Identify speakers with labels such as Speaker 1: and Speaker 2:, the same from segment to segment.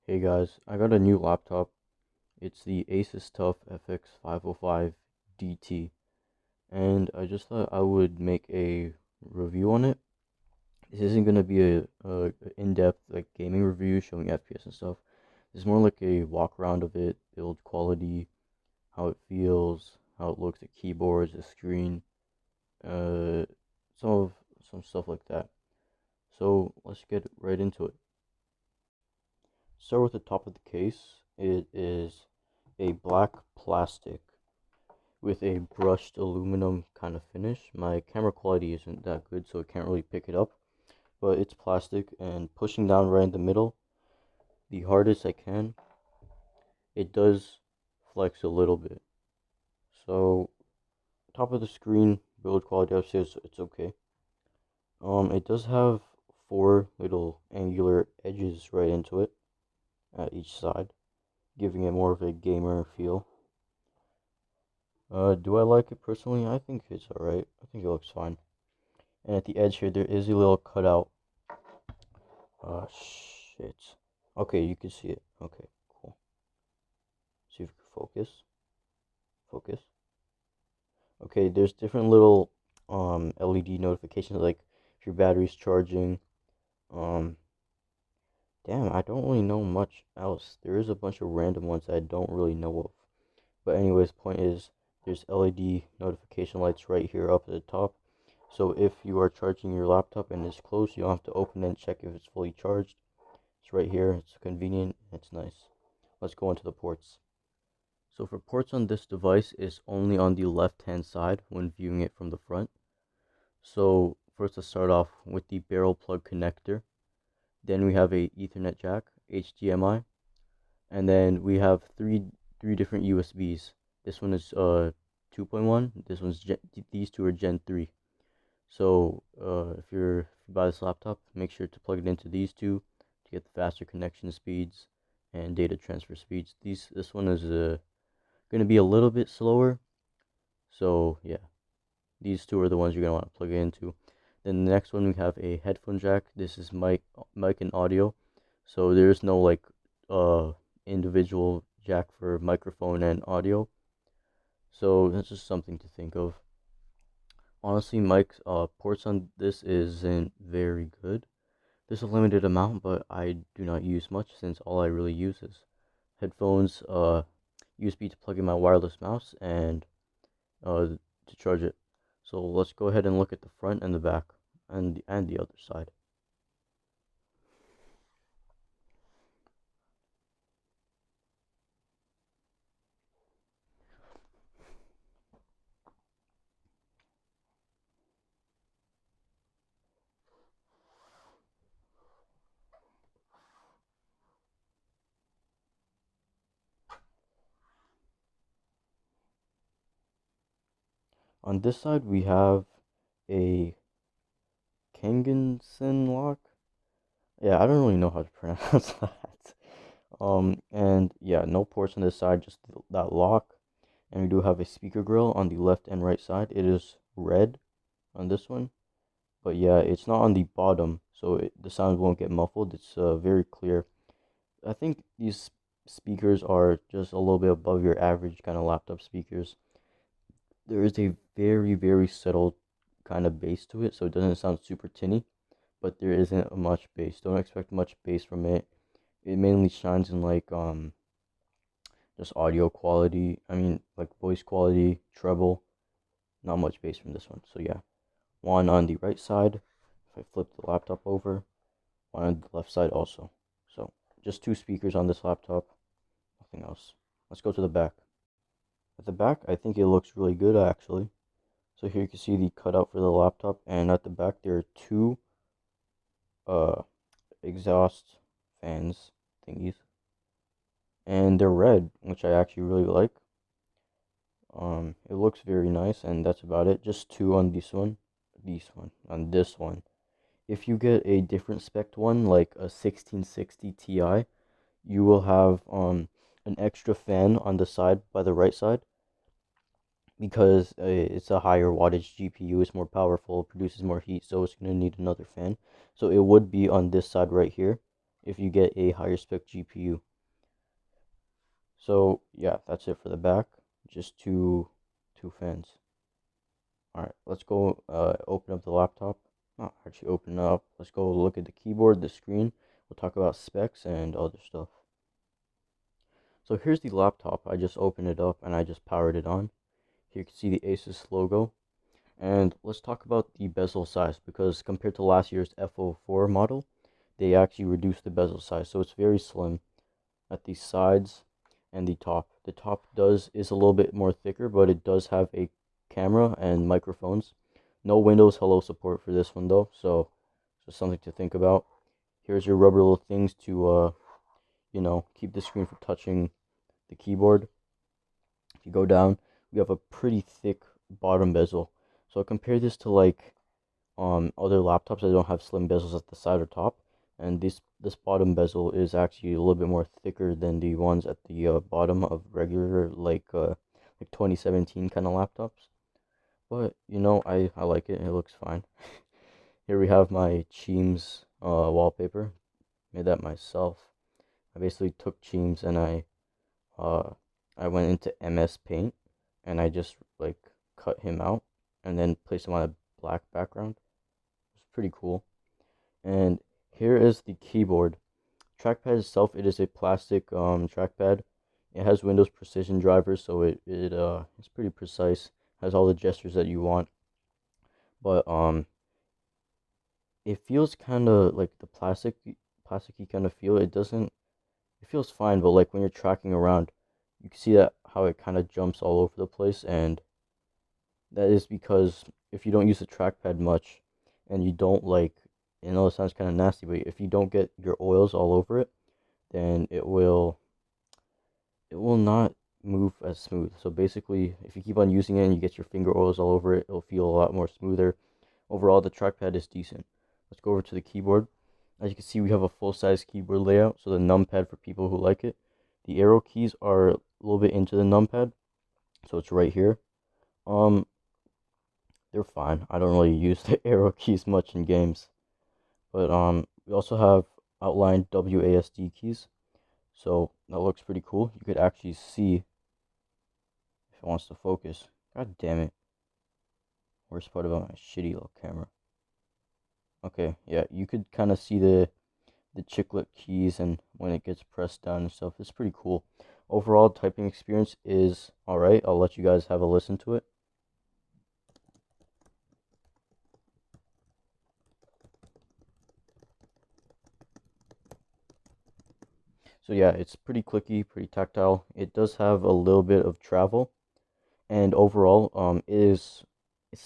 Speaker 1: Hey guys, I got a new laptop. It's the Asus Tuf fx505dt, and I just thought I would make a review on it. This isn't gonna be a in-depth like gaming review showing FPS and stuff. It's more like a walk around of it, build quality, how it feels, how it looks, the keyboards, the screen, uh, some of some stuff like that. So let's get right into it. Start with the top of the case. It is a black plastic with a brushed aluminum kind of finish. My camera quality isn't that good, so it can't really pick it up, but it's plastic, and pushing down right in the middle, the hardest I can, it does flex a little bit. So top of the screen, build quality, I would say it's okay. It does have four little angular edges right into it at each side, giving it more of a gamer feel. Do I like it personally? I think it's alright. I think it looks fine. And at the edge here, there is a little cutout. Shit. Okay, you can see it. Okay, cool. See if you can focus. Focus. Okay, there's different little LED notifications, like if your battery's charging. Um, Damn, I don't really know much else. There is a bunch of random ones I don't really know of. But anyways, point is, there's LED notification lights right here up at the top. So if you are charging your laptop and it's closed, you don't have to open it and check if it's fully charged. It's right here. It's convenient. It's nice. Let's go into the ports. So for ports on this device, it's only on the left hand side when viewing it from the front. So first, to start off with the barrel plug connector. Then we have a Ethernet jack, HDMI, and then we have three different USBs. This one is 2.1. This one's these two are Gen 3. So if you buy this laptop, make sure to plug it into these two to get the faster connection speeds and data transfer speeds. This one is going to be a little bit slower. So yeah, these two are the ones you're going to want to plug it into. Then the next one, we have a headphone jack. This is mic and audio. So there's no like individual jack for microphone and audio. So that's just something to think of. Honestly, Mike's ports on this isn't very good. There's a limited amount, but I do not use much since all I really use is headphones, USB to plug in my wireless mouse, and to charge it. So let's go ahead and look at the front and the back and the other side. On this side, we have a Kangensen lock. Yeah, I don't really know how to pronounce that. And yeah, no ports on this side, just that lock. And we do have a speaker grill on the left and right side. It is red on this one, but yeah, it's not on the bottom, so the sound won't get muffled. It's very clear. I think these speakers are just a little bit above your average kind of laptop speakers. There is a very settled kind of bass to it, so it doesn't sound super tinny, but there isn't much bass. Don't expect much bass from it. It mainly shines in like just audio quality. I mean, like voice quality, treble. Not much bass from this one. So yeah, one on the right side. If I flip the laptop over, one on the left side also. So just two speakers on this laptop. Nothing else. Let's go to the back. At the back, I think it looks really good actually. So here you can see the cutout for the laptop, and at the back there are two uh exhaust fans thingies, and they're red, which I actually really like. It looks very nice, and that's about it. Just two on this one, on this one. If you get a different spec one, like a 1660 Ti, you will have an extra fan on the side by the right side, because it's a higher wattage GPU, it's more powerful, produces more heat, so it's going to need another fan. So it would be on this side right here if you get a higher spec GPU. So yeah, that's it for the back. Just two fans. All right, let's go open up the laptop. Not actually open up. Let's go look at the keyboard, the screen. We'll talk about specs and other stuff. So here's the laptop. I just opened it up and I just powered it on. Here you can see the Asus logo. And let's talk about the bezel size, because compared to last year's F04 model, they actually reduced the bezel size. So it's very slim at the sides and the top. The top is a little bit more thicker, but it does have a camera and microphones. No Windows Hello support for this one though, so just something to think about. Here's your rubber little things to keep the screen from touching the keyboard. If you go down, we have a pretty thick bottom bezel. So compare this to like other laptops that don't have slim bezels at the side or top, and this bottom bezel is actually a little bit more thicker than the ones at the bottom of regular like 2017 kind of laptops. But I like it. It looks fine. Here we have my Cheems wallpaper. Made that myself. I basically took Cheems and uh I went into MS Paint and I just like cut him out and then placed him on a black background. It's pretty cool. And here is the keyboard. Trackpad itself, it is a plastic trackpad. It has Windows Precision drivers, so it's pretty precise. Has all the gestures that you want. But it feels kind of like the plasticky kind of feel. It feels fine, but like when you're tracking around, you can see that how it kind of jumps all over the place, and that is because if you don't use the trackpad much and you don't it sounds kind of nasty, but if you don't get your oils all over it, then it will not move as smooth. So basically, if you keep on using it and you get your finger oils all over it, it'll feel a lot more smoother. Overall, the trackpad is decent. Let's go over to the keyboard. As you can see, we have a full-size keyboard layout, so the numpad for people who like it. The arrow keys are a little bit into the numpad, so it's right here. They're fine. I don't really use the arrow keys much in games. But we also have outlined WASD keys, so that looks pretty cool. You could actually see if it wants to focus. God damn it. Worst part about my shitty little camera. Okay, yeah, you could kind of see the chiclet keys and when it gets pressed down and stuff. It's pretty cool. Overall typing experience is alright. I'll let you guys have a listen to it. So yeah, it's pretty clicky, pretty tactile. It does have a little bit of travel, and overall, it's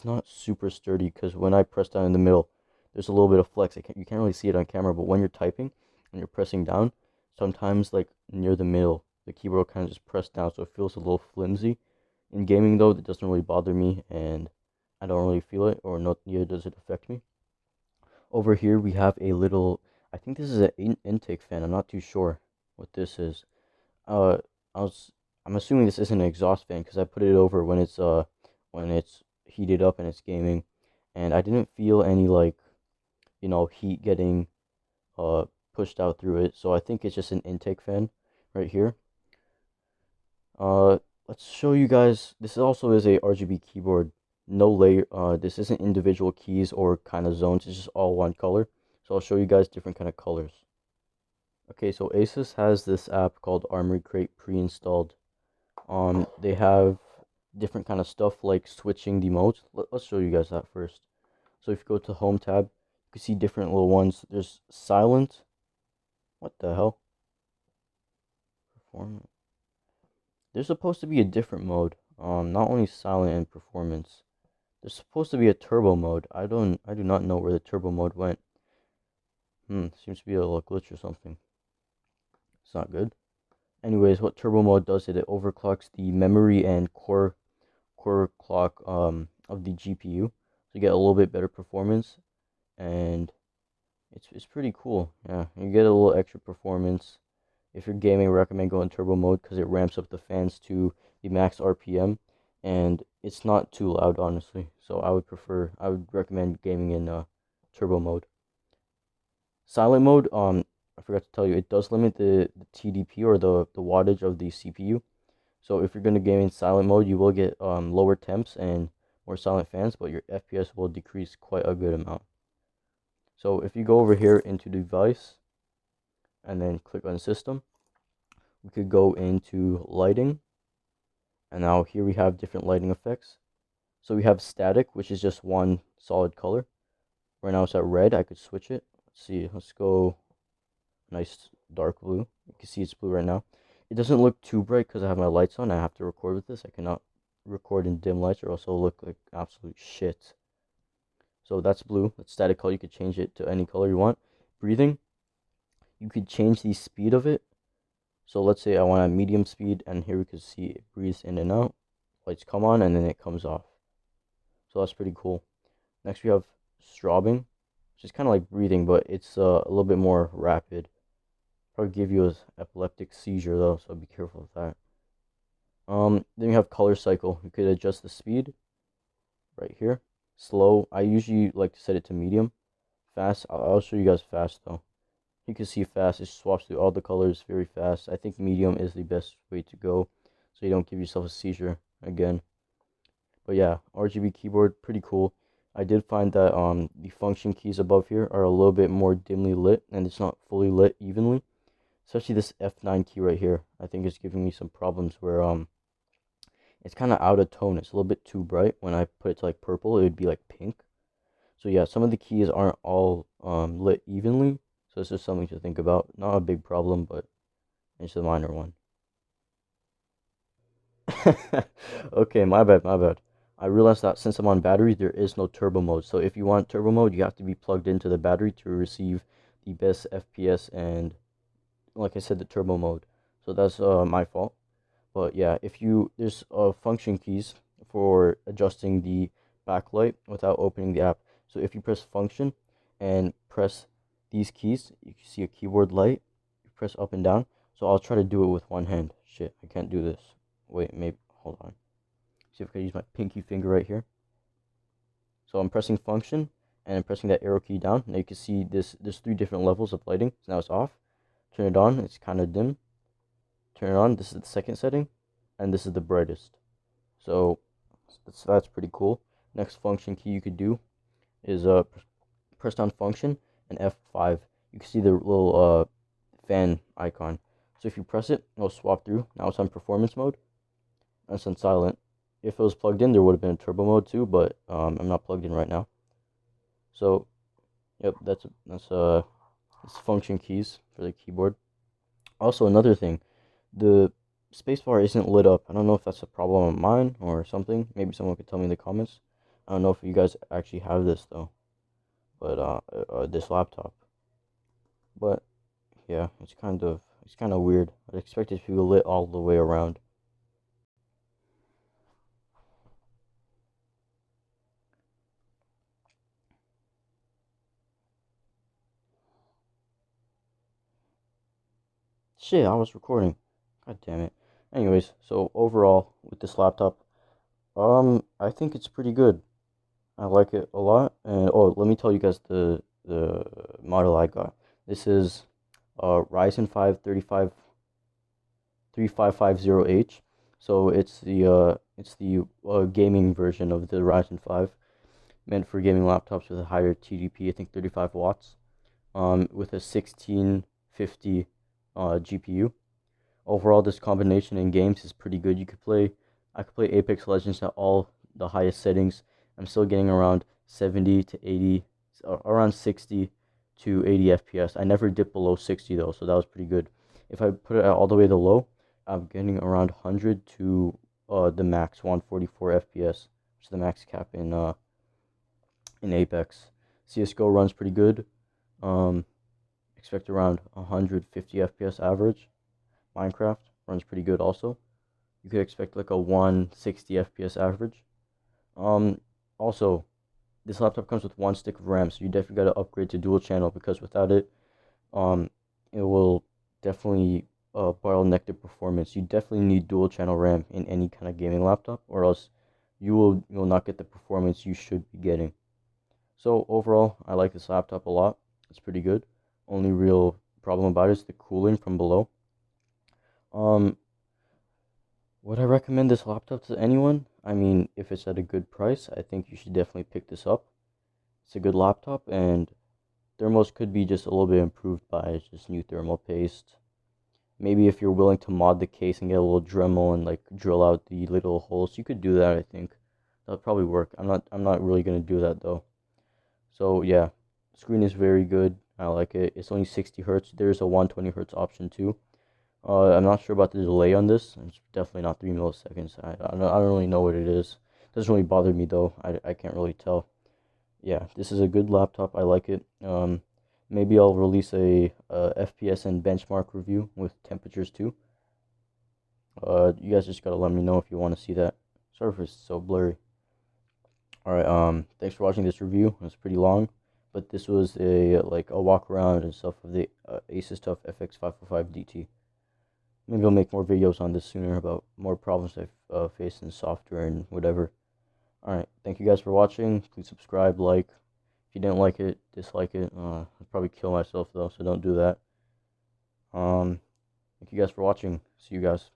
Speaker 1: not super sturdy because when I press down in the middle, there's a little bit of flex. You can't really see it on camera, but when you're typing and you're pressing down, sometimes like near the middle, the keyboard will kind of just press down, so it feels a little flimsy. In gaming though, that doesn't really bother me, and I don't really feel it, or not, neither does it affect me. Over here we have a little, I think this is an intake fan. I'm not too sure what this is. Uh, I was, I'm assuming this isn't an exhaust fan because I put it over when it's heated up and it's gaming, and I didn't feel any heat getting uh pushed out through it. So I think it's just an intake fan right here. Uh, let's show you guys. This also is a RGB keyboard. No layer. This isn't individual keys or kind of zones. It's just all one color. So I'll show you guys different kind of colors. Okay, so Asus has this app called Armory Crate pre-installed. They have different kind of stuff like switching the modes. Let's show you guys that first. So if you go to Home tab, you can see different little ones. There's silent. What the hell? Performance. There's supposed to be a different mode. Not only silent and performance. There's supposed to be a turbo mode. I do not know where the turbo mode went. Seems to be a little glitch or something. It's not good. Anyways, what turbo mode does it overclocks the memory and core clock of the GPU. So you get a little bit better performance, and it's pretty cool. Yeah, you get a little extra performance. If you're gaming, I recommend going turbo mode because it ramps up the fans to the max RPM, and it's not too loud, honestly. So I would recommend gaming in turbo mode. Silent mode, I forgot to tell you, it does limit the TDP, or the wattage of the CPU. So if you're going to game in silent mode, you will get lower temps and more silent fans, but your FPS will decrease quite a good amount. So if you go over here into device and then click on system, we could go into lighting, and now here we have different lighting effects. So we have static, which is just one solid color. Right now it's at red. I could switch it. Let's see. Let's go nice dark blue. You can see it's blue right now. It doesn't look too bright because I have my lights on. I have to record with this. I cannot record in dim lights or else it'll look like absolute shit. So that's blue. That's static color. You could change it to any color you want. Breathing, you could change the speed of it. So let's say I want a medium speed, and here we can see it breathes in and out. Lights come on and then it comes off. So that's pretty cool. Next we have strobing, which is kind of like breathing, but it's a little bit more rapid. Probably give you an epileptic seizure though, so be careful with that. Then you have color cycle. You could adjust the speed right here. Slow, I usually like to set it to medium. Fast, I'll show you guys fast though. You can see fast, it swaps through all the colors very fast. I think medium is the best way to go, so you don't give yourself a seizure again. But yeah, RGB keyboard, pretty cool. I did find that the function keys above here are a little bit more dimly lit, and it's not fully lit evenly. Especially this F9 key right here, I think is giving me some problems where it's kind of out of tone. It's a little bit too bright. When I put it to like purple, it would be like pink. So yeah, some of the keys aren't all lit evenly. So this is something to think about. Not a big problem, but it's a minor one. Okay, my bad, my bad. I realized that since I'm on battery, there is no turbo mode. So if you want turbo mode, you have to be plugged into the battery to receive the best FPS and, like I said, the turbo mode. So that's my fault. But yeah, if you there's function keys for adjusting the backlight without opening the app. So if you press function and press these keys, you can see a keyboard light. You press up and down. So I'll try to do it with one hand. Shit, I can't do this. Wait, maybe hold on. See if I can use my pinky finger right here. So I'm pressing function and I'm pressing that arrow key down. Now you can see there's three different levels of lighting. So now it's off. Turn it on, it's kind of dim. Turn it on, this is the second setting, and this is the brightest. So that's pretty cool. Next function key you could do is press down function and F5. You can see the little fan icon. So if you press it, it'll swap through. Now it's on performance mode. And it's on silent. If it was plugged in, there would have been a turbo mode too, but I'm not plugged in right now. So, yep, that's function keys for the keyboard. Also, another thing, the spacebar isn't lit up. I don't know if that's a problem of mine or something. Maybe someone could tell me in the comments. I don't know if you guys actually have this though, but this laptop. But yeah, it's kind of weird. I expected it to be lit all the way around. Shit, I was recording. God damn it. Anyways, so overall with this laptop, I think it's pretty good. I like it a lot. And oh, let me tell you guys the model I got. This is Ryzen 5 3550H. So it's the gaming version of the Ryzen 5, meant for gaming laptops with a higher TDP, I think 35 watts, with a 1650 GPU. Overall, this combination in games is pretty good. I could play Apex Legends at all the highest settings. I'm still getting around 70 to 80, around 60 to 80 FPS. I never dipped below 60 though, so that was pretty good. If I put it all the way to low, I'm getting around 100 to the max 144 FPS, which is the max cap in Apex. CS:GO runs pretty good. Expect around 150 FPS average. Minecraft runs pretty good also. You could expect like a 160 FPS average. Also, this laptop comes with one stick of RAM, so you definitely got to upgrade to dual channel, because without it, it will definitely bottleneck the performance. You definitely need dual channel RAM in any kind of gaming laptop, or else you will not get the performance you should be getting. So overall, I like this laptop a lot. It's pretty good. Only real problem about it is the cooling from below. Would I recommend this laptop to anyone? I mean, if it's at a good price, I think you should definitely pick this up. It's a good laptop, and thermals could be just a little bit improved by just new thermal paste. Maybe if you're willing to mod the case and get a little Dremel and like drill out the little holes, you could do that, I think. That would probably work. I'm not really gonna do that though. So yeah, the screen is very good. I like it. It's only 60 hertz. There's a 120 hertz option too. I'm not sure about the delay on this. It's definitely not 3 milliseconds. I don't really know what it is. It doesn't really bother me though. I can't really tell. Yeah, this is a good laptop. I like it. Maybe I'll release a FPS and benchmark review with temperatures too. You guys just gotta let me know if you want to see that. Sorry if it's so blurry. All right. Thanks for watching this review. It was pretty long, but this was a walk around and stuff of the Asus Tuf fx505dt. Maybe I'll make more videos on this sooner about more problems I've faced in software and whatever. Alright, thank you guys for watching. Please subscribe, like. If you didn't like it, dislike it. I'd probably kill myself though, so don't do that. Thank you guys for watching. See you guys.